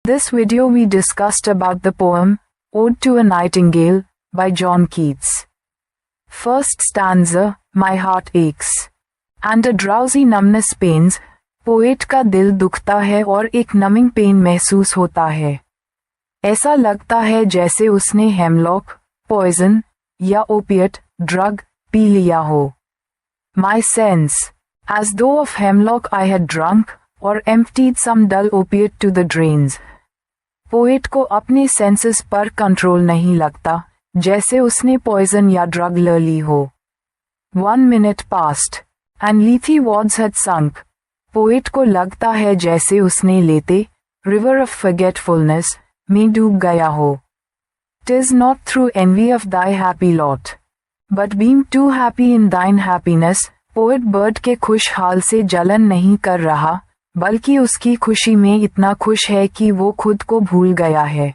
This video we discussed about the poem Ode to a Nightingale by John Keats. First stanza, my heart aches, and a drowsy numbness pains, poet का दिल दुखता है और एक numbing pen महसूस होता है। ऐसा लगता है जैसे उसने हेमलॉक, पॉइजन या ओपिएट ड्रग पी लिया हो। My sense, as though of hemlock I had drunk, or emptied some dull opiate to the drains. Poet को अपने सेंसेस पर कंट्रोल नहीं लगता, जैसे उसने पॉइजन या ड्रग ले ली हो। 1 minute passed, and Lethe-wards had sunk. Poet को लगता है जैसे उसने लेते रिवर ऑफ फॉरगेटफुलनेस में डूब गया हो। 'Tis not through envy of thy happy lot, but being too happy in thine happiness, poet bird के खुश हाल से जलन नहीं कर रहा, बल्कि उसकी खुशी में इतना खुश है कि वो खुद को भूल गया है।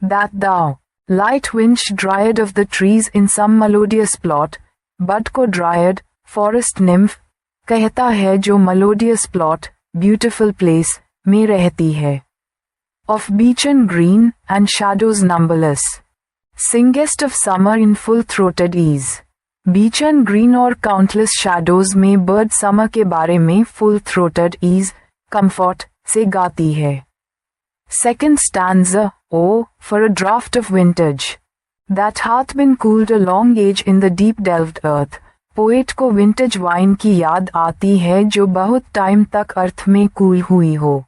That thou, light-winged Dryad of the trees in some melodious plot, but को Dryad, forest nymph, कहता है जो melodious plot, beautiful place, में रहती है। Of beechen green and shadows numberless, Singest of summer in full-throated ease. beechen green और countless shadows में bird summer के बारे में फुल थ्रोटेड ईज कंफर्ट से गाती है। Second stanza, oh, for a draught of vintage that hath been cooled a long age in the deep delved earth. Poet को vintage wine की याद आती है जो बहुत टाइम तक अर्थ में कूल हुई हो।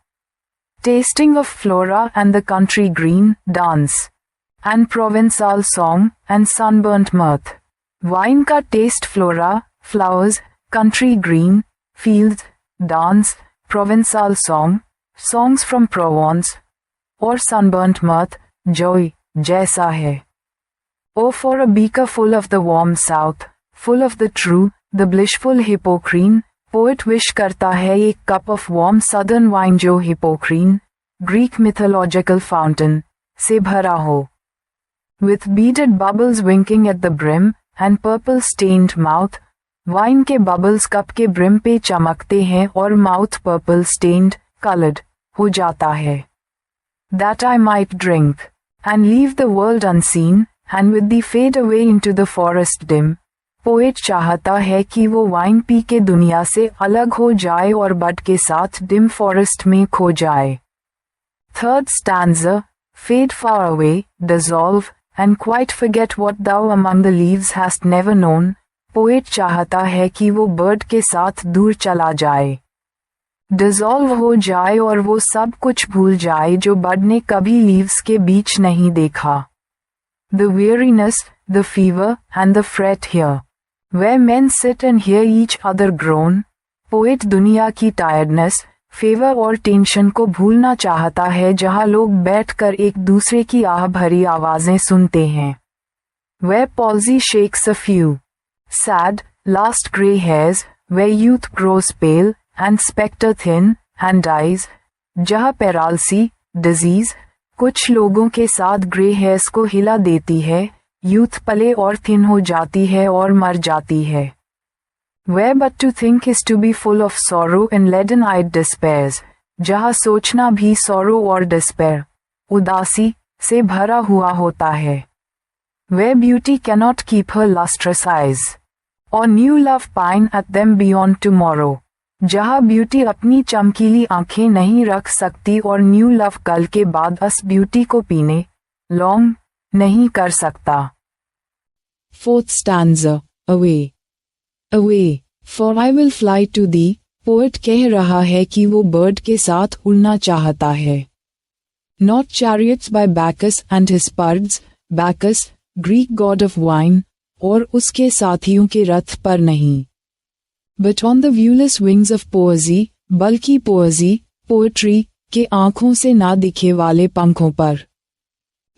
Tasting of Flora and the country green, dance, and Provençal song, and sunburnt mirth. Wine का taste Flora, flowers, country green, fields, dance, Provençal song, songs from Provence, और सनबर्nt mirth, जॉय, जैसा है। O for a beaker full of the warm south, full of the true, the blushful Hippocrene, poet wish करता है एक cup of warm southern wine जो Hippocrene, Greek mythological fountain, से भरा हो। With beaded bubbles winking at the brim, and purple stained mouth, wine के bubbles cup के brim पे चमकते हैं और माउथ पर्पल स्टेन्ड, कलर्ड, हो जाता है। That I might drink, and leave the world unseen, and with thee fade away into the forest dim. Poet चाहता है कि वो वाइन पी के दुनिया से अलग हो जाए और बड के साथ डिम फॉरेस्ट में खो जाए। Third stanza, fade far away, dissolve, and quite forget what thou among the leaves hast never known. Poet चाहता है कि वो बर्ड के साथ दूर चला जाए, डिसॉल्व हो जाए और वो सब कुछ भूल जाए जो बर्ड ने कभी लीव्स के बीच नहीं देखा। The weariness, the fever, and the fret here, where men sit and hear each other groan. Poet दुनिया की टायर्डनेस, फेवर और टेंशन को भूलना चाहता है जहां लोग बैठकर एक दूसरे की आह भरी आवाजें सुनते हैं। Where palsy shakes a few sad, last grey hairs, where youth grows pale, and spectre thin, and dies. जहां पैरालसी, डिजीज, कुछ लोगों के साथ ग्रे हेयर्स को हिला देती है, यूथ पले और थिन हो जाती है और मर जाती है। Where but to think is to be full of sorrow and leaden-eyed despairs, जहाँ सोचना भी sorrow और despair, उदासी, से भरा हुआ होता है। Where beauty cannot keep her lustrous eyes, or new love pine at them beyond tomorrow, जहाँ ब्यूटी अपनी चमकीली आंखें नहीं रख सकती और न्यू लव कल के बाद उस ब्यूटी को पीने, लॉन्ग, नहीं कर सकता। Fourth stanza, away. Away, for I will fly to thee. Poet कह रहा है कि वो बर्ड के साथ उड़ना चाहता है। Not chariots by Bacchus and his pards, Bacchus, Greek god of wine, और उसके साथियों के रथ पर नहीं। But on the viewless wings of poesy, बल्कि पोएजी, पोएट्री, के आँखों से ना दिखे वाले पंखों पर।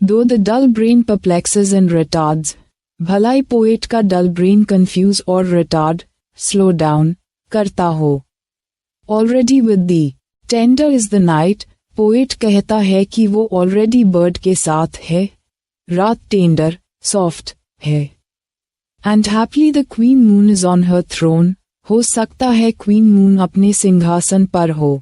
Though the dull brain perplexes and retards, भलाई पोएट का डल ब्रेन कंफ्यूज और रिटार्ड, स्लो डाउन, करता हो। Already with the, tender is the night, poet कहता है कि वो ऑलरेडी बर्ड के साथ है, रात टेंडर, सॉफ्ट, है। And happily the queen moon is on her throne, हो सकता है क्वीन मून अपने सिंहासन पर हो।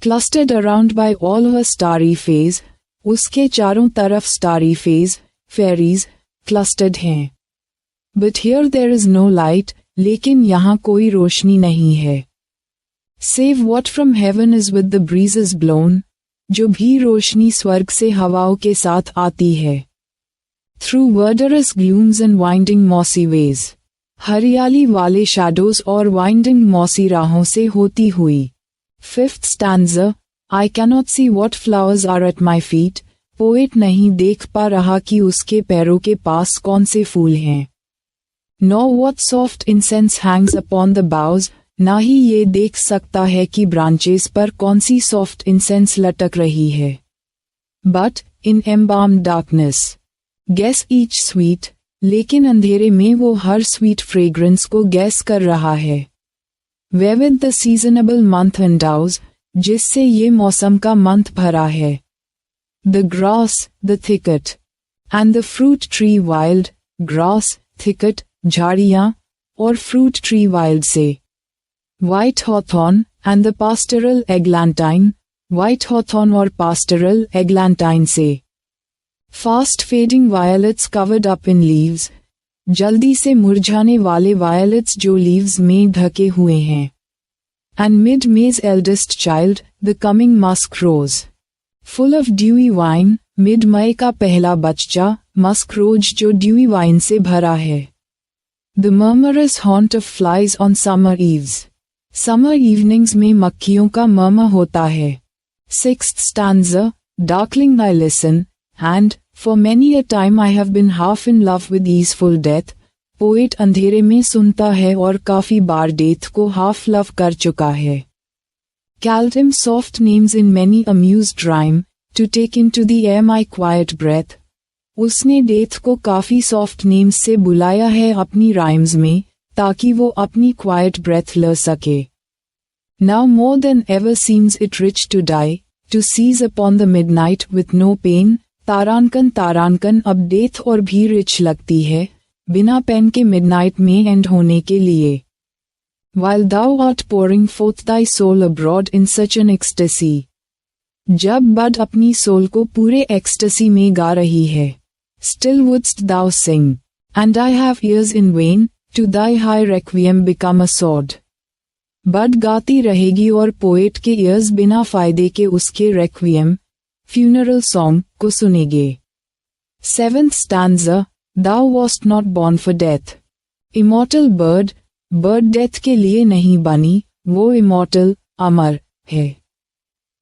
clustered around by all her starry phase, उसके चारों तरफ starry phase, fairies, clustered हैं. But here there is no light, लेकिन यहाँ कोई रोशनी नहीं है. Save what from heaven is with the breezes blown, जो भी रोशनी स्वर्ग से हवाओं के साथ आती है. Through verdurous glooms and winding mossy ways, हरियाली वाले shadows और winding mossy राहों से होती हुई. Fifth stanza, I cannot see what flowers are at my feet, poet नहीं देख पा रहा कि उसके पैरों के पास कौन से फूल हैं. Nor what soft incense hangs upon the boughs, ना ही ये देख सकता है कि ब्रांचेस पर कौन सी सॉफ्ट इंसेंस लटक रही है. But, in embalmed darkness, guess each sweet, लेकिन अंधेरे में वो हर स्वीट फ्रेग्रेंस को गैस कर रहा है. Wherewith the seasonable month endows, जिससे ये मौसम का मंथ भरा है. The grass, the thicket, and the fruit tree wild, grass, thicket, झाड़ियाँ, और fruit tree wild से. White hawthorn, and the pastoral eglantine, white hawthorn और pastoral eglantine से. Fast fading violets covered up in leaves, जल्दी से मुरझाने वाले violets जो leaves में ढके हुए हैं. And mid May's eldest child, the coming musk rose. Full of dewy wine, mid May का पहला बच्चा, musk rose जो dewy wine से भरा है. The murmurous haunt of flies on summer eves. Summer evenings में मक्खियों का murmur होता है. Sixth stanza, darkling I listen, and, for many a time I have been half in love with easeful death. Poet अंधेरे में सुनता है और काफी बार डेथ को हाफ लव कर चुका है. Called him soft names in many amused rhyme, to take into the air my quiet breath. उसने डेथ को काफी सॉफ्ट नेम्स से बुलाया है अपनी राइम्स में, ताकि वो अपनी क्वाइट ब्रेथ ले सके. Now more than ever seems it rich to die, to seize upon the midnight with no pain. तारांकन अब डेथ और भी रिच लगती है, बिना पेन के मिडनाइट में एंड होने के लिए. While thou art pouring forth thy soul abroad in such an ecstasy. जब बड अपनी सोल को पूरे एक्सटेसी में गा रही है. Still wouldst thou sing, and I have ears in vain, to thy high requiem become a sword. बड गाती रहेगी और पोएट के ईयर्स बिना फायदे के उसके requiem, funeral song, को सुनेंगे. Seventh stanza, thou wast not born for death. Immortal bird, bird death के लिए नहीं बनी, वो immortal, अमर, है.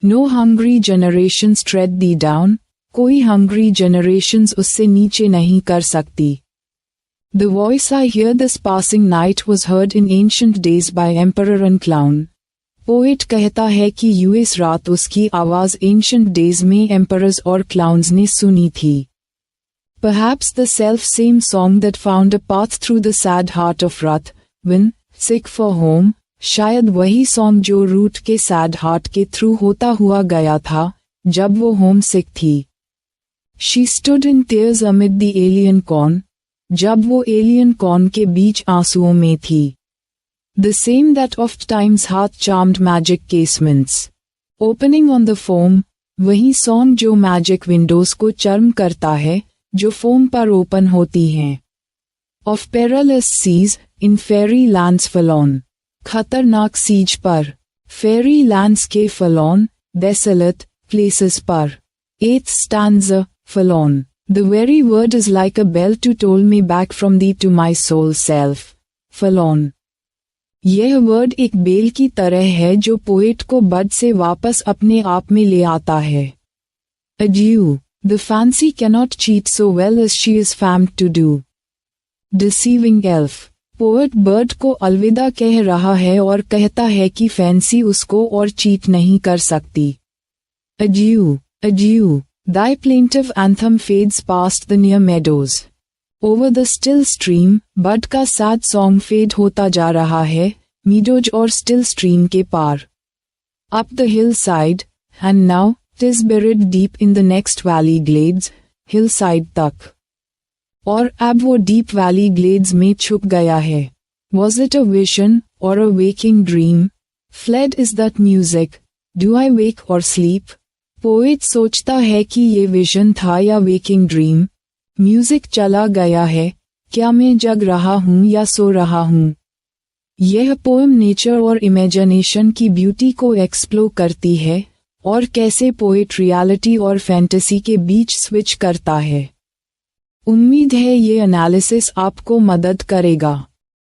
No hungry generations tread thee down, कोई hungry generations उससे नीचे नहीं कर सकती. The voice I hear this passing night was heard in ancient days by emperor and clown. Poet कहता है कि यूएस रात उसकी आवाज ancient days में emperors और clowns ने सुनी थी. Perhaps the self-same song that found a path through the sad heart of Rath, when, sick for home, शायद वही सॉन्ग जो रूट के सैड हार्ट के थ्रू होता हुआ गया था, जब वो होम सिक थी. She stood in tears amid the alien corn, जब वो एलियन कॉर्न के बीच आंसुओं में थी. The same that oft times hath charmed magic casements. Opening on the foam, वही सॉन्ग जो मैजिक विंडोज को चर्म करता है, जो फोम पर ओपन होती हैं. Of perilous seas, in fairy lands forlorn. खतरनाक सीज पर, फेरी लैंड्स के फलॉन, desolate, places पर. Eighth stanza, forlorn. The very word is like a bell to toll me back from thee to my soul self. Forlorn. यह word एक bell की तरह है जो पोएट को बड से वापस अपने आप में ले आता है. Adieu, the fancy cannot cheat so well as she is famed to do. Deceiving elf. Poet bird को अलविदा कह रहा है और कहता है कि फैंसी उसको और चीट नहीं कर सकती. Adieu, adieu, thy plaintive anthem fades past the near meadows. Over the still stream, bird का सैड सॉन्ग फेड होता जा रहा है, मीडोज और स्टिल स्ट्रीम के पार. Up the hillside, and now, 'tis buried deep in the next valley glades, hillside तक. और अब वो डीप वैली ग्लेड्स में छुप गया है. Was it a vision, or a waking dream? Fled is that music, do I wake or sleep? Poet सोचता है कि ये विजन था या वेकिंग ड्रीम। म्यूजिक चला गया है, क्या मैं जग रहा हूँ या सो रहा हूँ? यह पोएम नेचर और इमेजिनेशन की ब्यूटी को एक्सप्लोर करती है और कैसे पोएट रियलिटी और फैंटेसी के बीच स्विच करता है। उम्मीद है ये एनालिसिस आपको मदद करेगा।